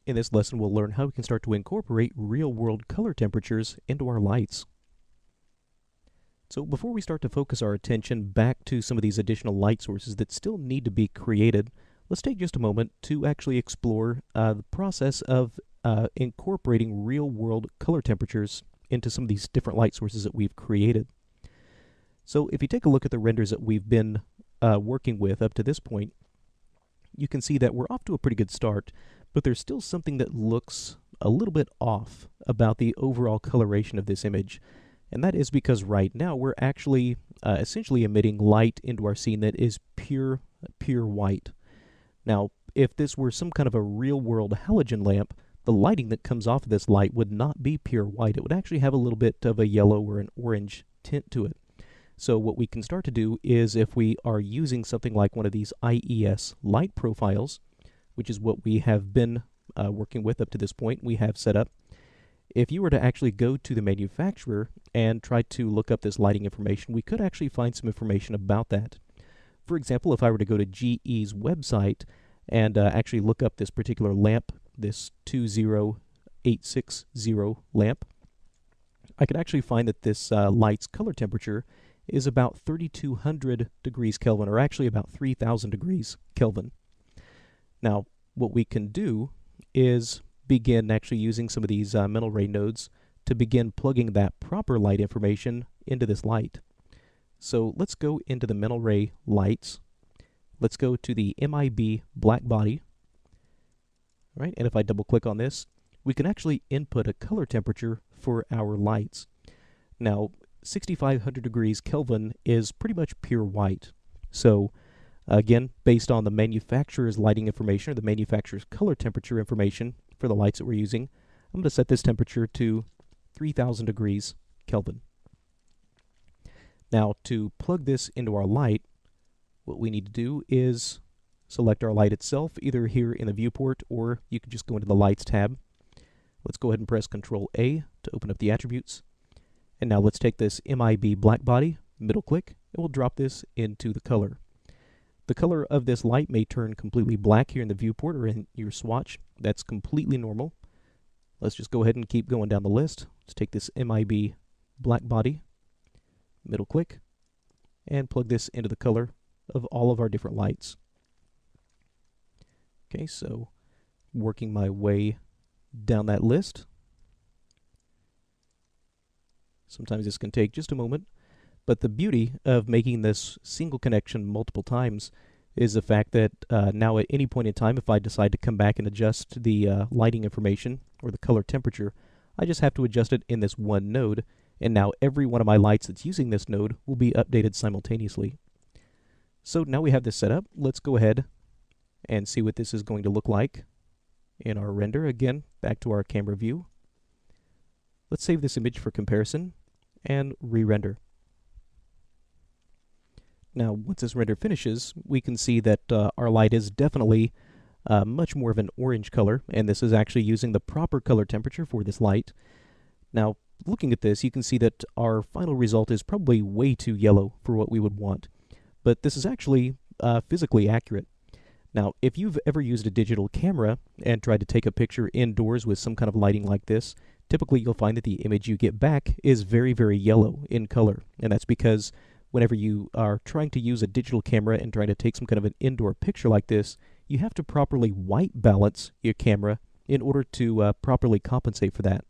In this lesson, we'll learn how we can start to incorporate real-world color temperatures into our lights. So before we start to focus our attention back to some of these additional light sources that still need to be created, let's take just a moment to actually explore the process of incorporating real-world color temperatures into some of these different light sources that we've created. So if you take a look at the renders that we've been working with up to this point, you can see that we're off to a pretty good start, but there's still something that looks a little bit off about the overall coloration of this image. And that is because right now we're actually essentially emitting light into our scene that is pure white. Now, if this were some kind of a real-world halogen lamp, the lighting that comes off of this light would not be pure white. It would actually have a little bit of a yellow or an orange tint to it. So what we can start to do is, if we are using something like one of these IES light profiles, which is what we have been working with up to this point, we have set up. If you were to actually go to the manufacturer and try to look up this lighting information, we could actually find some information about that. For example, if I were to go to GE's website and actually look up this particular lamp, this 20860 lamp, I could actually find that this light's color temperature is about 3200 degrees Kelvin, or actually about 3000 degrees Kelvin. Now, what we can do is begin actually using some of these mental ray nodes to begin plugging that proper light information into this light. So let's go into the mental ray lights. Let's go to the MIB black body. Right, and if I double click on this, we can actually input a color temperature for our lights. Now, 6500 degrees Kelvin is pretty much pure white. So again, based on the manufacturer's lighting information, or the manufacturer's color temperature information for the lights that we're using, I'm going to set this temperature to 3000 degrees Kelvin. Now, to plug this into our light, what we need to do is select our light itself, either here in the viewport, or you can just go into the Lights tab. Let's go ahead and press Control-A to open up the attributes. And now let's take this MIB black body, middle click, and we'll drop this into the color. The color of this light may turn completely black here in the viewport or in your swatch. That's completely normal. Let's just go ahead and keep going down the list. Let's take this MIB black body, middle click, and plug this into the color of all of our different lights. Okay, so working my way down that list. Sometimes this can take just a moment, but the beauty of making this single connection multiple times is the fact that now at any point in time, if I decide to come back and adjust the lighting information or the color temperature, I just have to adjust it in this one node, and now every one of my lights that's using this node will be updated simultaneously. So now we have this set up. Let's go ahead and see what this is going to look like in our render. Again, back to our camera view. Let's save this image for comparison and re-render. Now, once this render finishes, we can see that our light is definitely much more of an orange color, and this is actually using the proper color temperature for this light. Now, looking at this, you can see that our final result is probably way too yellow for what we would want, but this is actually physically accurate. Now, if you've ever used a digital camera and tried to take a picture indoors with some kind of lighting like this, typically you'll find that the image you get back is very, very yellow in color, and that's because whenever you are trying to use a digital camera and trying to take some kind of an indoor picture like this, you have to properly white balance your camera in order to properly compensate for that.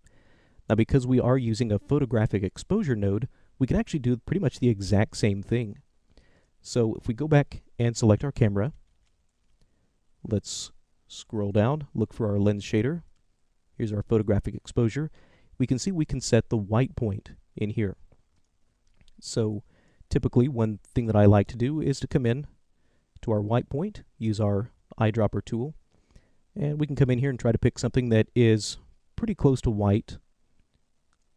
Now, because we are using a photographic exposure node, we can actually do pretty much the exact same thing. So if we go back and select our camera, let's scroll down, look for our lens shader. Here's our photographic exposure. We can see we can set the white point in here. So typically, one thing that I like to do is to come in to our white point, use our eyedropper tool, and we can come in here and try to pick something that is pretty close to white.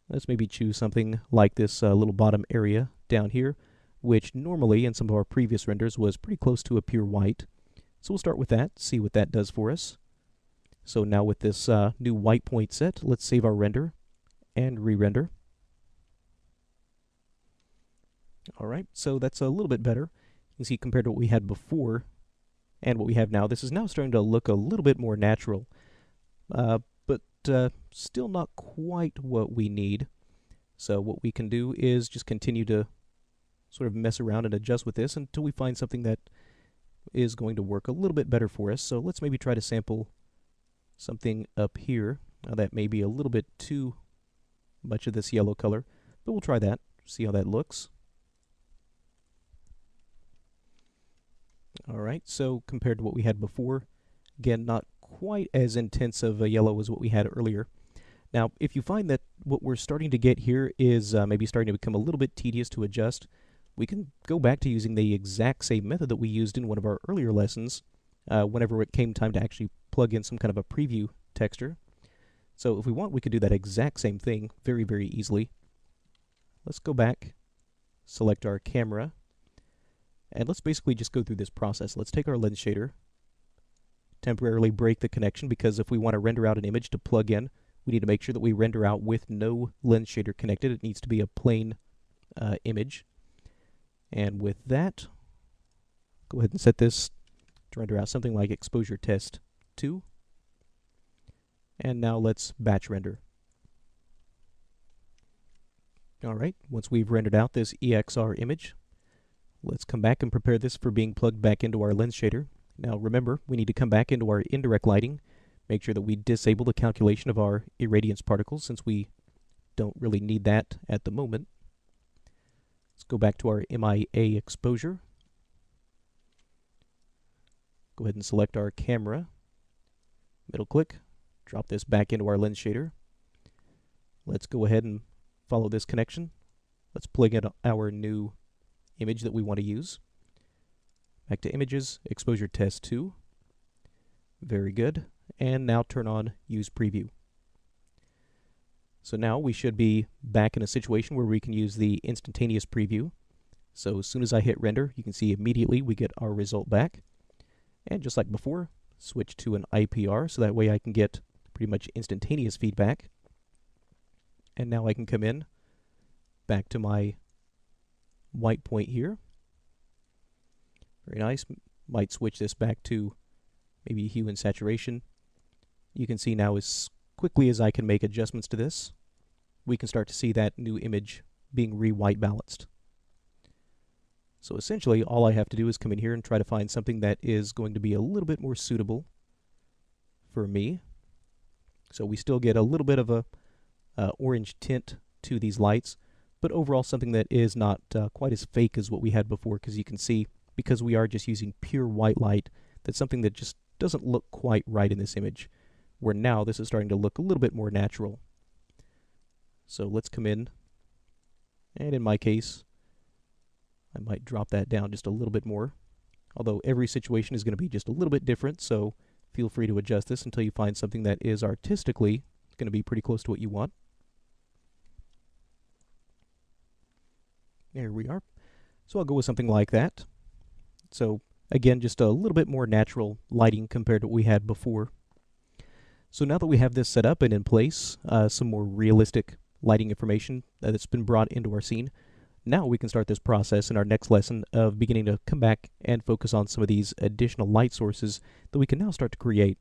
Let's maybe choose something like this little bottom area down here, which normally in some of our previous renders was pretty close to a pure white. So we'll start with that, see what that does for us. So now with this new white point set, let's save our render and re-render. Alright, so that's a little bit better. You can see compared to what we had before and what we have now, this is now starting to look a little bit more natural. but still not quite what we need. So what we can do is just continue to sort of mess around and adjust with this until we find something that is going to work a little bit better for us. So let's maybe try to sample something up here. Now that may be a little bit too much of this yellow color, but we'll try that, see how that looks. Alright, so compared to what we had before, again, not quite as intense of a yellow as what we had earlier. Now, if you find that what we're starting to get here is maybe starting to become a little bit tedious to adjust, we can go back to using the exact same method that we used in one of our earlier lessons whenever it came time to actually plug in some kind of a preview texture. So if we want, we could do that exact same thing very, very easily. Let's go back, select our camera, and let's basically just go through this process. Let's take our lens shader, temporarily break the connection, because if we want to render out an image to plug in, we need to make sure that we render out with no lens shader connected. It needs to be a plain image. And with that, go ahead and set this to render out something like exposure test 2. And now let's batch render. Alright, once we've rendered out this EXR image, let's come back and prepare this for being plugged back into our lens shader. Now remember, we need to come back into our indirect lighting, make sure that we disable the calculation of our irradiance particles since we don't really need that at the moment. Let's go back to our MIA exposure. Go ahead and select our camera, middle click, drop this back into our lens shader. Let's go ahead and follow this connection. Let's plug in our new image that we want to use. Back to images, exposure test 2. Very good. And now turn on use preview. So now we should be back in a situation where we can use the instantaneous preview. So as soon as I hit render, you can see immediately we get our result back. And just like before, switch to an IPR so that way I can get pretty much instantaneous feedback. And now I can come in back to my white point here. Very nice. Might switch this back to maybe hue and saturation. You can see now as quickly as I can make adjustments to this, we can start to see that new image being re-white balanced. So essentially all I have to do is come in here and try to find something that is going to be a little bit more suitable for me. So we still get a little bit of a orange tint to these lights, but overall something that is not quite as fake as what we had before, because you can see, because we are just using pure white light, that's something that just doesn't look quite right in this image, where now this is starting to look a little bit more natural. So let's come in, and in my case, I might drop that down just a little bit more, although every situation is going to be just a little bit different, so feel free to adjust this until you find something that is artistically going to be pretty close to what you want. There we are. So I'll go with something like that. So again, just a little bit more natural lighting compared to what we had before. So now that we have this set up and in place, some more realistic lighting information that's been brought into our scene, now we can start this process in our next lesson of beginning to come back and focus on some of these additional light sources that we can now start to create.